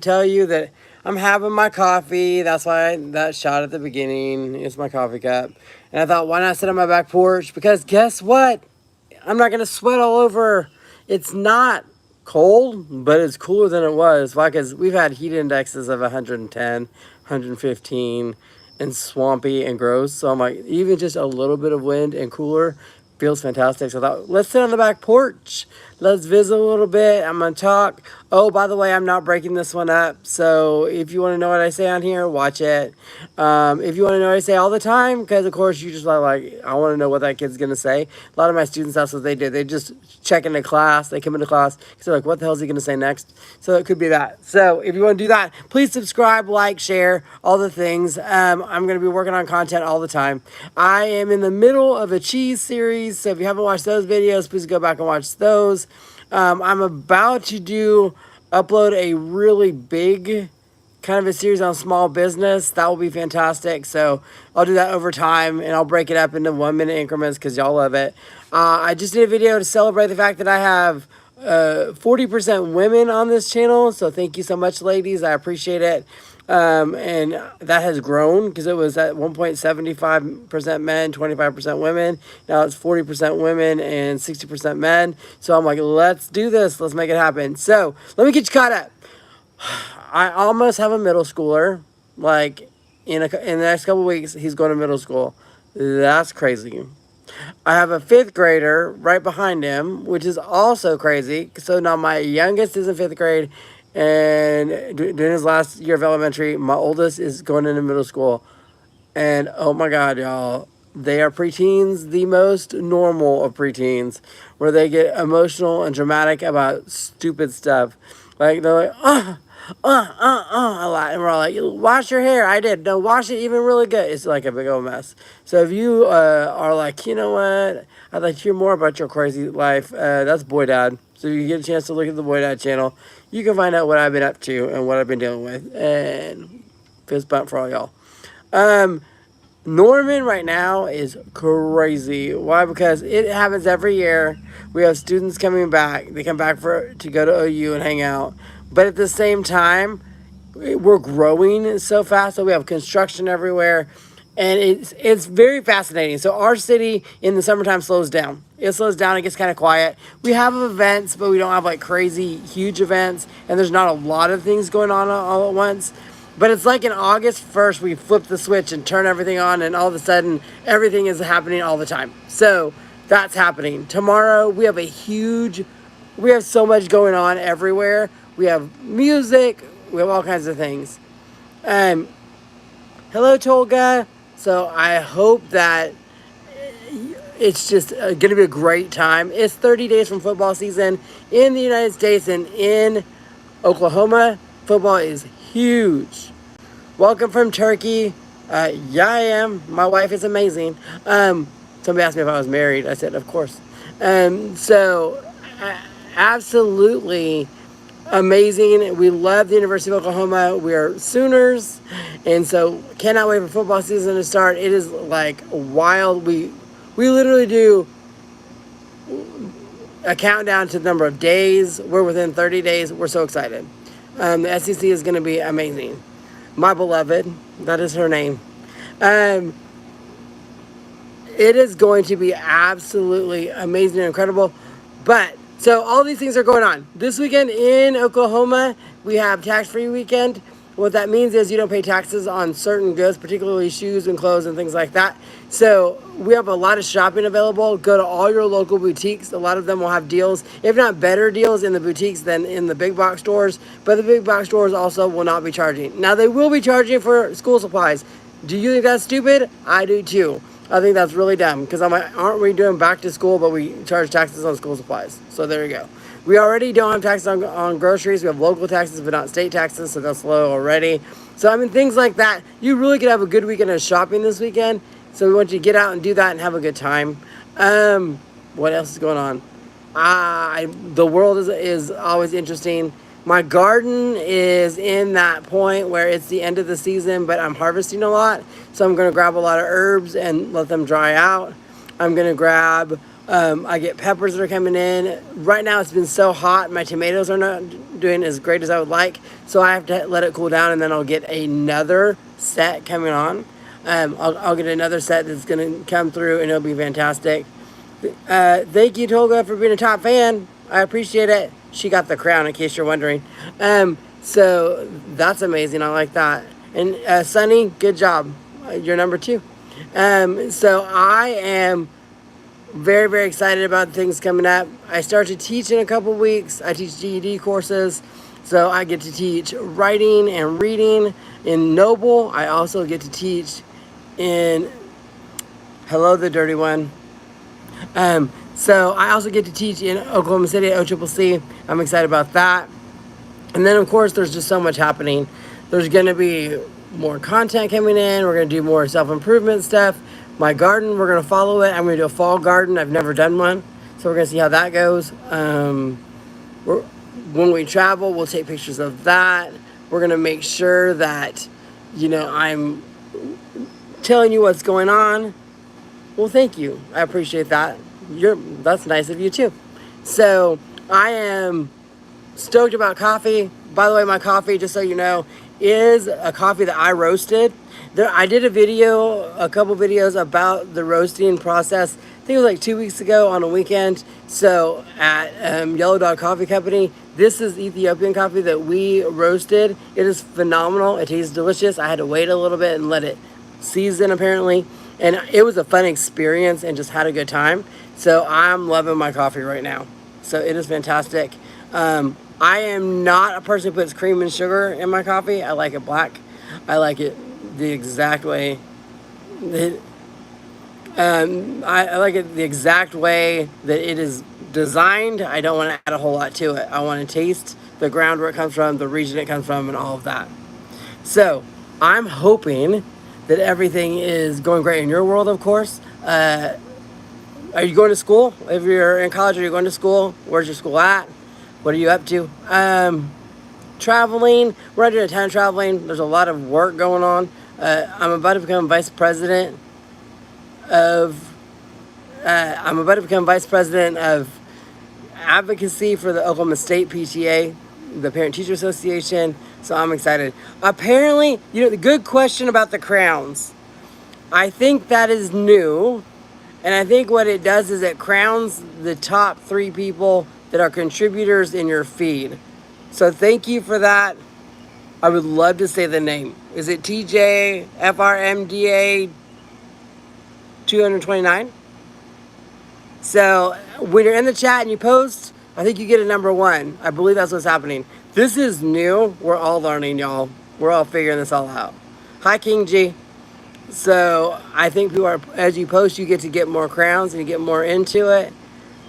tell you that I'm having my coffee. That's why that shot at the beginning is my coffee cup. And I thought, why not sit on my back porch? Because guess what? I'm not gonna sweat all over. It's not cold, but it's cooler than it was. Why? Because we've had heat indexes of 110, 115, and swampy and gross. So I'm like, even just a little bit of wind and cooler feels fantastic. So I thought, let's sit on the back porch. Let's visit a little bit. I'm gonna talk. Oh, by the way, I'm not breaking this one up. So if you want to know what I say on here, watch it. If you want to know what I say all the time, because of course you just like I want to know what that kid's gonna say. A lot of my students, that's what they do. They just check into class. They come into class because they're like, what the hell is he gonna say next? So it could be that. So if you want to do that, please subscribe, like, share, all the things. I'm gonna be working on content all the time. I am in the middle of a cheese series, so if you haven't watched those videos, please go back and watch those. I'm about to upload a really big kind of a series on small business. That will be fantastic. So I'll do that over time, and I'll break it up into 1 minute increments because y'all love it. I just did a video to celebrate the fact that I have 40% women on this channel. So thank you so much, ladies. I appreciate it. And that has grown because it was at 1.75% men, 25% women. Now it's 40% women and 60% men. So I'm like, let's do this. Let's make it happen. So let me get you caught up. I almost have a middle schooler. Like in the next couple weeks, he's going to middle school. That's crazy. I have a fifth grader right behind him, which is also crazy. So now my youngest is in fifth grade, and during his last year of elementary, my oldest is going into middle school. And oh my God, y'all, they are preteens, the most normal of preteens, where they get emotional and dramatic about stupid stuff. Like they're like, a lot. And we're all like, wash your hair. I did. No, wash it even really good. It's like a big old mess. So if you are like, you know what? I'd like to hear more about your crazy life. That's Boy Dad. So if you get a chance to look at the Boy Dad channel, you can find out what I've been up to and what I've been dealing with. And fist bump for all y'all. Norman right now is crazy. Why? Because it happens every year. We have students coming back. They come back to go to OU and hang out. But at the same time, we're growing so fast. So we have construction everywhere. And it's very fascinating. So our city in the summertime slows down. It slows down. It gets kind of quiet. We have events, but we don't have like crazy huge events. And there's not a lot of things going on all at once. But it's like in August 1st, we flip the switch and turn everything on, and all of a sudden, everything is happening all the time. So that's happening. Tomorrow, we have so much going on everywhere. We have music, we have all kinds of things. Hello, Tolga. So I hope that it's just going to be a great time. It's 30 days from football season in the United States, and in Oklahoma, football is huge. Welcome from Turkey. Yeah, I am. My wife is amazing. Somebody asked me if I was married. I said, of course. Absolutely amazing. We love the University of Oklahoma. We are Sooners. And so cannot wait for football season to start. It is like wild. We literally do a countdown to the number of days. We're within 30 days. We're so excited. The SEC is going to be amazing. My beloved, that is her name. It is going to be absolutely amazing and incredible. But, so all these things are going on. This weekend in Oklahoma, we have tax-free weekend. What that means is you don't pay taxes on certain goods, particularly shoes and clothes and things like that. So we have a lot of shopping available. Go to all your local boutiques. A lot of them will have deals, if not better deals in the boutiques than in the big box stores. But the big box stores also will not be charging. Now, they will be charging for school supplies. Do you think that's stupid? I do too. I think that's really dumb because I'm like, aren't we doing back to school, but we charge taxes on school supplies? So there you go. We already don't have taxes on groceries. We have local taxes, but not state taxes, so that's low already. So, I mean, things like that. You really could have a good weekend of shopping this weekend. So we want you to get out and do that and have a good time. What else is going on? The world is always interesting. My garden is in that point where it's the end of the season, but I'm harvesting a lot. So I'm going to grab a lot of herbs and let them dry out. I'm going to grab I get peppers that are coming in. Right now it's been so hot, my tomatoes are not doing as great as I would like, so I have to let it cool down, and then I'll get another set coming on. I'll get another set that's going to come through, and it'll be fantastic. Thank you, Tolga, for being a top fan. I appreciate it. She got the crown, in case you're wondering. So that's amazing. I like that. And Sunny, good job. You're number 2. So I am very, very excited about things coming up. I start to teach in a couple weeks. I teach GED courses. So I get to teach writing and reading in Noble. I also get to teach in Hello the Dirty One. So I also get to teach in Oklahoma City at OCCC. I'm excited about that. And then, of course, there's just so much happening. There's going to be more content coming in. We're going to do more self-improvement stuff. My garden, we're going to follow it. I'm going to do a fall garden. I've never done one. So we're going to see how that goes. When we travel, we'll take pictures of that. We're going to make sure that, I'm telling you what's going on. Well, thank you. I appreciate that. That's nice of you too. So I am stoked about coffee. By the way, my coffee, just so you know, is a coffee that I roasted. I did a couple videos about the roasting process. I think it was like 2 weeks ago on a weekend. So at Yellow Dog Coffee Company, this is Ethiopian coffee that we roasted. It is phenomenal. It tastes delicious. I had to wait a little bit and let it season apparently. And it was a fun experience and just had a good time. So I'm loving my coffee right now. So it is fantastic. I am not a person who puts cream and sugar in my coffee. I like it black. I like it the exact way. I like it the exact way that it is designed. I don't want to add a whole lot to it. I want to taste the ground where it comes from, the region it comes from, and all of that. So I'm hoping that everything is going great in your world, of course. Are you going to school? If you're in college, are you going to school? Where's your school at? What are you up to? Traveling. We're not doing a ton of traveling. There's a lot of work going on. I'm about to become vice president of advocacy for the Oklahoma State PTA, the Parent Teacher Association. So I'm excited. Apparently, the good question about the crowns. I think that is new. And I think what it does is it crowns the top 3 people that are contributors in your feed. So thank you for that. I would love to say the name. Is it TJ FRMDA 229? So when you're in the chat and you post, I think you get a number 1. I believe that's what's happening. This is new. We're all learning, y'all. We're all figuring this all out. Hi, King G. So I think as you post, you get more crowns and you get more into it.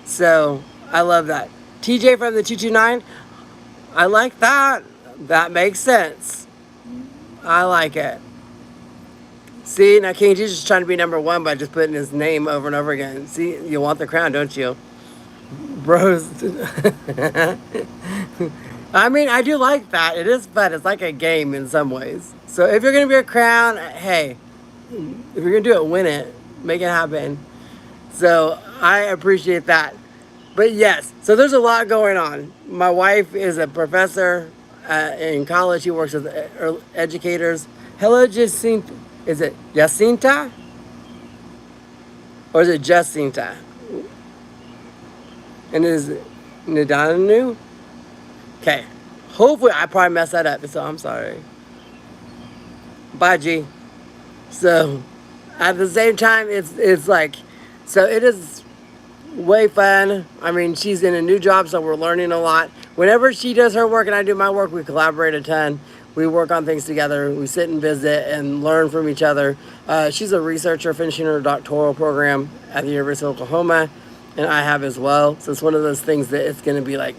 So I love that. TJ from the 229. I like that. That makes sense. I like it. See, now King G's just trying to be number 1 by just putting his name over and over again. See, you want the crown, don't you? Bros. I mean, I do like that. It is fun. It's like a game in some ways. So if you're going to be a crown, hey, if you're going to do it, win it. Make it happen. So I appreciate that. But yes, so there's a lot going on. My wife is a professor in college. She works with educators. Hello, Jacinta. Is it Jacinta? Or is it Jacinta? And is it Nidanu? Okay. Hopefully, I probably messed that up, so I'm sorry. Bye, G. So, at the same time, it's like, so it is way fun. I mean, she's in a new job, so we're learning a lot. Whenever she does her work and I do my work, we collaborate a ton. We work on things together. We sit and visit and learn from each other. She's a researcher finishing her doctoral program at the University of Oklahoma, and I have as well. So it's one of those things that it's going to be like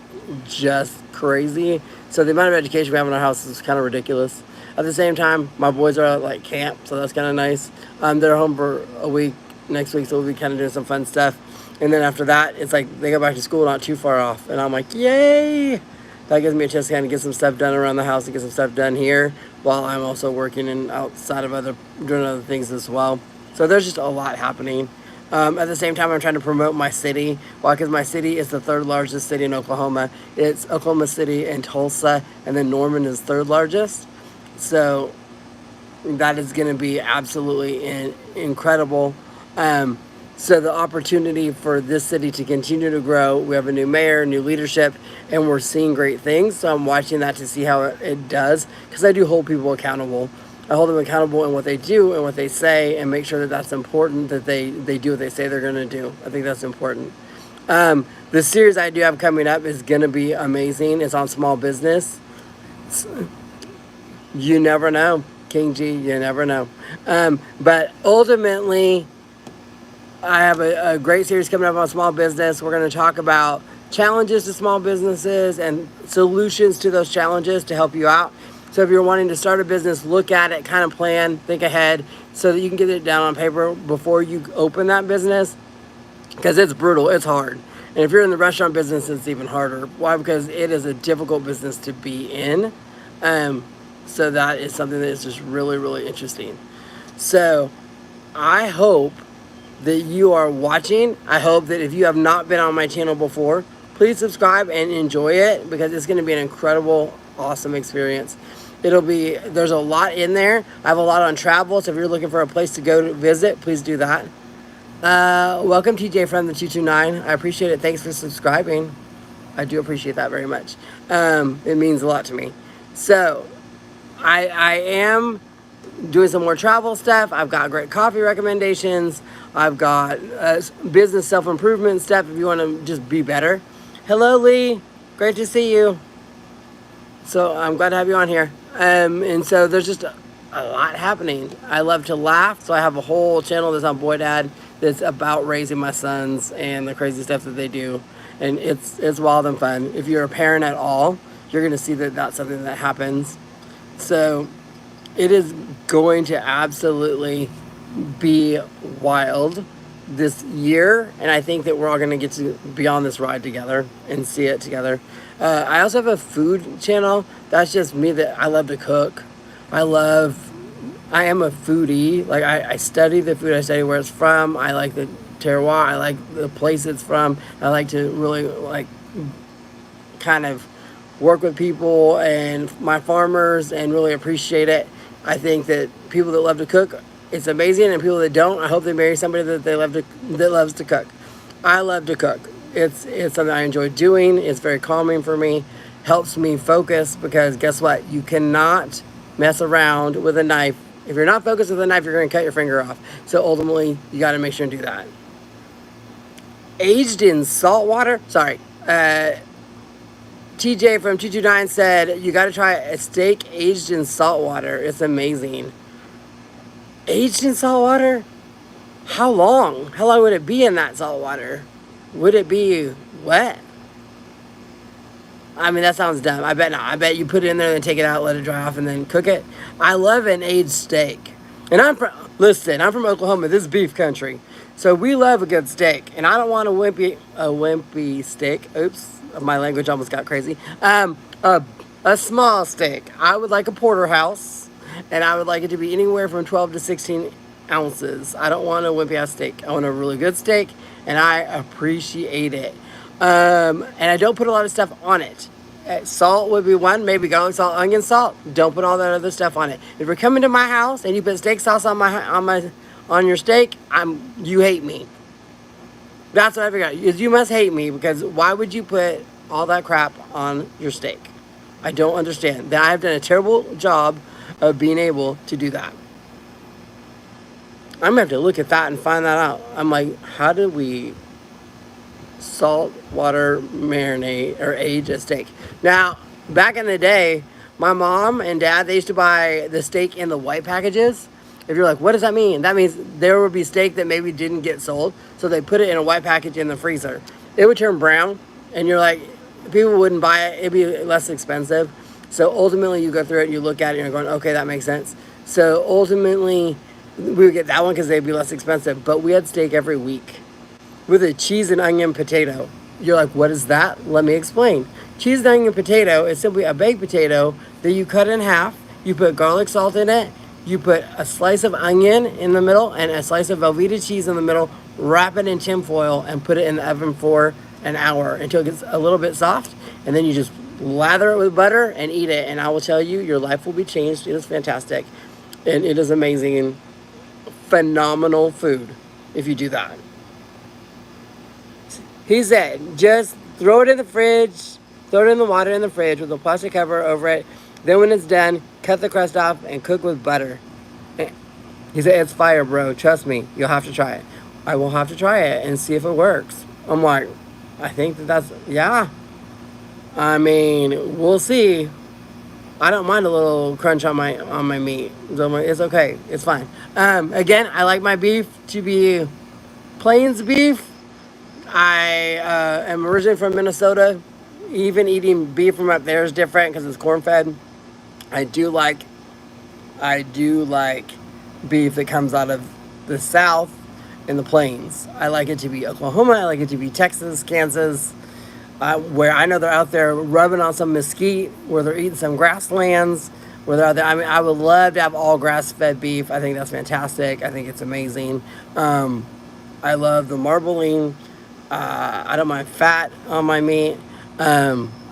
just crazy. So the amount of education we have in our house is kind of ridiculous. At the same time, my boys are at like camp, so that's kind of nice. They're home for a week next week, so we'll be kind of doing some fun stuff. And then after that, it's like they go back to school not too far off. And I'm like, yay! That gives me a chance to kind of get some stuff done around the house and get some stuff done here while I'm also working and outside of doing other things as well. So there's just a lot happening. At the same time, I'm trying to promote my city. Why? Because my city is the third largest city in Oklahoma. It's Oklahoma City and Tulsa, and then Norman is third largest. So that is going to be absolutely incredible. Um, so the opportunity for this city to continue to grow, we have a new mayor, new leadership, and we're seeing great things. So I'm watching that to see how it does, because I do hold people accountable. I hold them accountable in what they do and what they say, and make sure that that's important, that they do what they say they're going to do. I think that's important. The series I do have coming up is going to be amazing. It's on small business. You never know, King G, you never know. But ultimately, I have a great series coming up on small business. We're going to talk about challenges to small businesses and solutions to those challenges to help you out. So if you're wanting to start a business, look at it, kind of plan, think ahead, so that you can get it down on paper before you open that business, because it's brutal, it's hard. And if you're in the restaurant business, it's even harder. Why? Because it is a difficult business to be in. So that is something that is just really, really interesting. So I hope that you are watching. I hope that if you have not been on my channel before, please subscribe and enjoy it, because it's going to be an incredible, awesome experience. There's a lot in there. I have a lot on travel, so if you're looking for a place to go to visit, please do that. Welcome, TJ from the 229. I appreciate it. Thanks for subscribing. I do appreciate that very much. It means a lot to me. So I am doing some more travel stuff. I've got great coffee recommendations. I've got business self-improvement stuff if you want to just be better. Hello, Lee. Great to see you. So I'm glad to have you on here. And so there's just a lot happening. I love to laugh, so I have a whole channel that's on Boy Dad that's about raising my sons and the crazy stuff that they do. And it's wild and fun. If you're a parent at all, you're going to see that that's something that happens. So it is going to absolutely be wild this year, and I think that we're all going to get to be on this ride together and see it together. I also have a food channel. That's just me, that I love to cook. I am a foodie. Like, I study the food. I study where it's from. I like the terroir. I like the place it's from. I like to really, like, kind of work with people and my farmers and really appreciate it. I think that people that love to cook, it's amazing, and people that don't, I hope they marry somebody that loves to cook. I love to cook. It's something I enjoy doing. It's very calming for me. Helps me focus, because guess what? You cannot mess around with a knife. If you're not focused with a knife, you're going to cut your finger off. So ultimately, you got to make sure and do that. Aged in salt water. Sorry. TJ from 229 said, you got to try a steak aged in salt water. It's amazing. Aged in salt water? How long? How long would it be in that salt water? Would it be wet? I mean, that sounds dumb. I bet not. I bet you put it in there and then take it out, let it dry off, and then cook it. I love an aged steak. And I'm from Oklahoma. This is beef country. So we love a good steak. And I don't want a wimpy steak. Oops, my language almost got crazy. A small steak. I would like a porterhouse. And I would like it to be anywhere from 12 to 16 ounces. I don't want a wimpy ass steak. I want a really good steak, and I appreciate it. And I don't put a lot of stuff on it. Salt would be one, maybe garlic salt, onion salt. Don't put all that other stuff on it. If you're coming to my house and you put steak sauce on your steak, you hate me. That's what I figured out. You must hate me, because why would you put all that crap on your steak? I don't understand. That I've done a terrible job of being able to do that. I'm gonna have to look at that and find that out. I'm like, how do we salt water marinate or age a steak? Now, back in the day, my mom and dad, they used to buy the steak in the white packages. If you're like, what does that mean? That means there would be steak that maybe didn't get sold, so they put it in a white package in the freezer. It would turn brown, and you're like, people wouldn't buy it. It'd be less expensive. So ultimately, you go through it and you look at it and you're going, okay, that makes sense. So ultimately, we would get that one because they'd be less expensive. But we had steak every week with a cheese and onion potato. You're like, what is that? Let me explain. Cheese and onion potato is simply a baked potato that you cut in half. You put garlic salt in it. You put a slice of onion in the middle and a slice of Velveeta cheese in the middle, wrap it in tinfoil, and put it in the oven for an hour until it gets a little bit soft. And then you just lather it with butter and eat it. And I will tell you, your life will be changed. It is fantastic. And it is amazing and phenomenal food if you do that. He said, just throw it in the fridge, throw it in the water in the fridge with a plastic cover over it. Then when it's done, cut the crust off and cook with butter. He said, it's fire, bro. Trust me. You'll have to try it. I will have to try it and see if it works. I'm like, I think that's, yeah. I mean, we'll see. I don't mind a little crunch on my meat. So it's okay. It's fine. Again, I like my beef to be plains beef. I am originally from Minnesota. Even eating beef from up there is different because it's corn fed. I do like beef that comes out of the South in the plains. I like it to be Oklahoma. I like it to be Texas, Kansas, where I know they're out there rubbing on some mesquite, where they're eating some grasslands, where they're out there. I mean, I would love to have all grass-fed beef. I think that's fantastic. I think it's amazing. I love the marbling. I don't mind fat on my meat.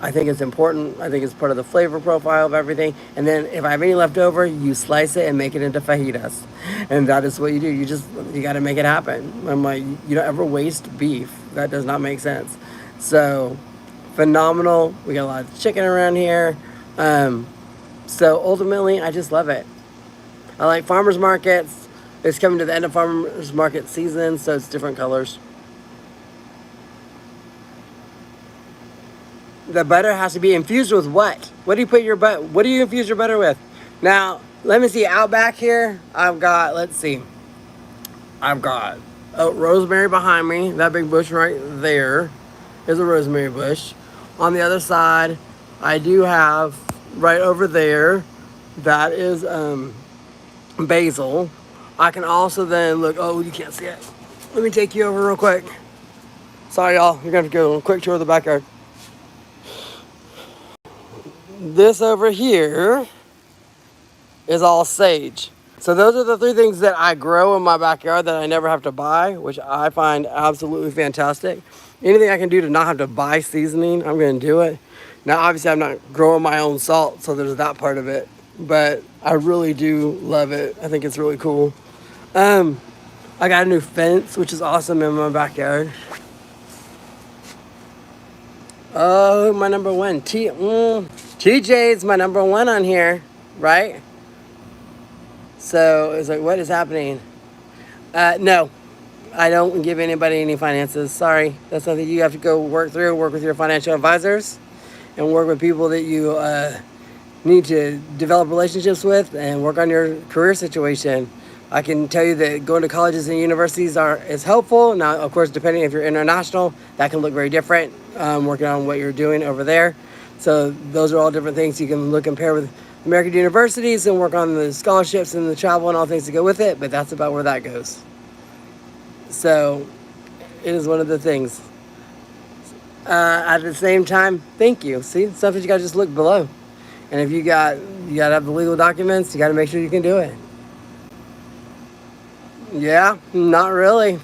I think it's important. I think it's part of the flavor profile of everything. And then if I have any left over, you slice it and make it into fajitas. And that is what you do. You got to make it happen. I'm like, you don't ever waste beef. That does not make sense. So, phenomenal. We got a lot of chicken around here. So ultimately, I just love it. I like farmers markets. It's coming to the end of farmers market season, so it's different colors. The butter has to be infused with what? What do you put your butter? What do you infuse your butter with? Now, let me see. Out back here, I've got. Let's see. I've got rosemary behind me. That big bush right there is a rosemary bush. On the other side, I do have right over there. That is basil. I can also then look. Oh, you can't see it. Let me take you over real quick. Sorry, y'all. You're gonna have to go a quick tour of the backyard. This over here is all sage. So those are the three things that I grow in my backyard that I never have to buy, which I find absolutely fantastic. Anything I can do to not have to buy seasoning, I'm going to do it. Now, obviously, I'm not growing my own salt, so there's that part of it. But I really do love it. I think it's really cool. I got a new fence, which is awesome in my backyard. Oh, my number one. TJ's my number one on here, right? So it's like, what is happening? No, I don't give anybody any finances. Sorry. That's something you have to go work through, work with your financial advisors, and work with people that you need to develop relationships with and work on your career situation. I can tell you that going to colleges and universities is helpful. Now, of course, depending if you're international, that can look very different, working on what you're doing over there. So those are all different things you can look compare with American universities and work on the scholarships and the travel and all things that go with it, but that's about where that goes. So it is one of the things. At the same time, thank you. See, something you gotta just look below. And if you gotta have the legal documents, you gotta make sure you can do it. Yeah, not really.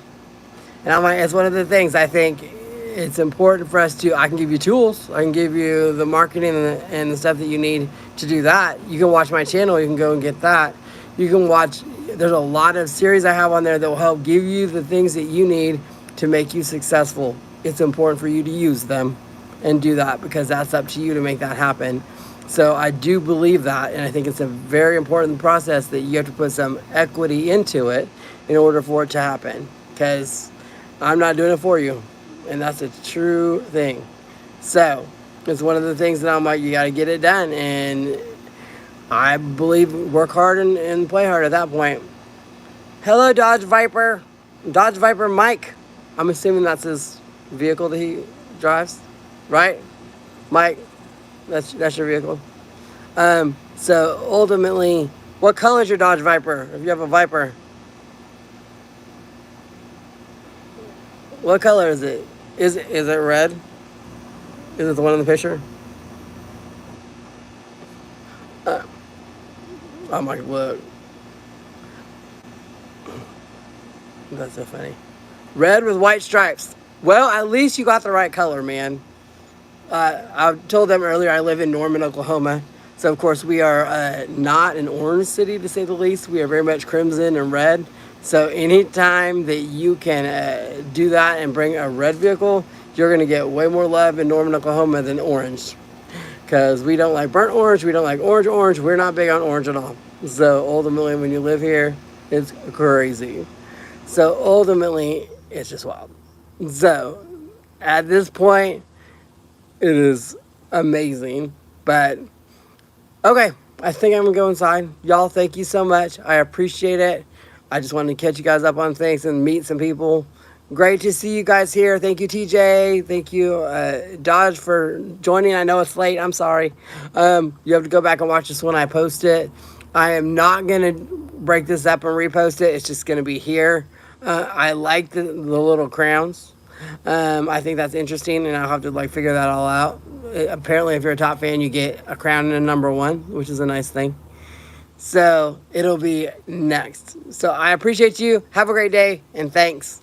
And I'm like, it's one of the things I think it's important for us to, I can give you tools. I can give you the marketing and the stuff that you need to do that. You can watch my channel. You can go and get that. You can watch, there's a lot of series I have on there that will help give you the things that you need to make you successful. It's important for you to use them and do that because that's up to you to make that happen. So I do believe that, and I think it's a very important process that you have to put some equity into it in order for it to happen, because I'm not doing it for you, and that's a true thing. So it's one of the things that I'm like, you got to get it done, and I believe work hard and play hard at that point. Hello, Dodge Viper Mike. I'm assuming that's his vehicle that he drives, right? Mike, that's your vehicle. So ultimately, what color is your Dodge Viper? If you have a Viper, what color is it? Is it red? Is it the one in the picture? I'm like, look. That's so funny. Red with white stripes. Well, at least you got the right color, man. I told them earlier I live in Norman, Oklahoma. So, of course, we are not an orange city, to say the least. We are very much crimson and red. So, anytime that you can do that and bring a red vehicle, you're going to get way more love in Norman, Oklahoma than orange. Because we don't like burnt orange. We don't like orange. We're not big on orange at all. So, ultimately, when you live here, it's crazy. So, ultimately, it's just wild. So, at this point, it is amazing. But okay, I think I'm gonna go inside. Y'all, thank you so much. I appreciate it. I just wanted to catch you guys up on things and meet some people. Great to see you guys here. Thank you, TJ. Thank you, Dodge, for joining. I know it's late. I'm sorry. You have to go back and watch this when I post it. I am not gonna break this up and repost it. It's just gonna be here. I like the little crowns. I think that's interesting, and I'll have to like figure that all out. Apparently, if you're a top fan, you get a crown and a number one, which is a nice thing. So it'll be next. So I appreciate you. Have a great day, and thanks.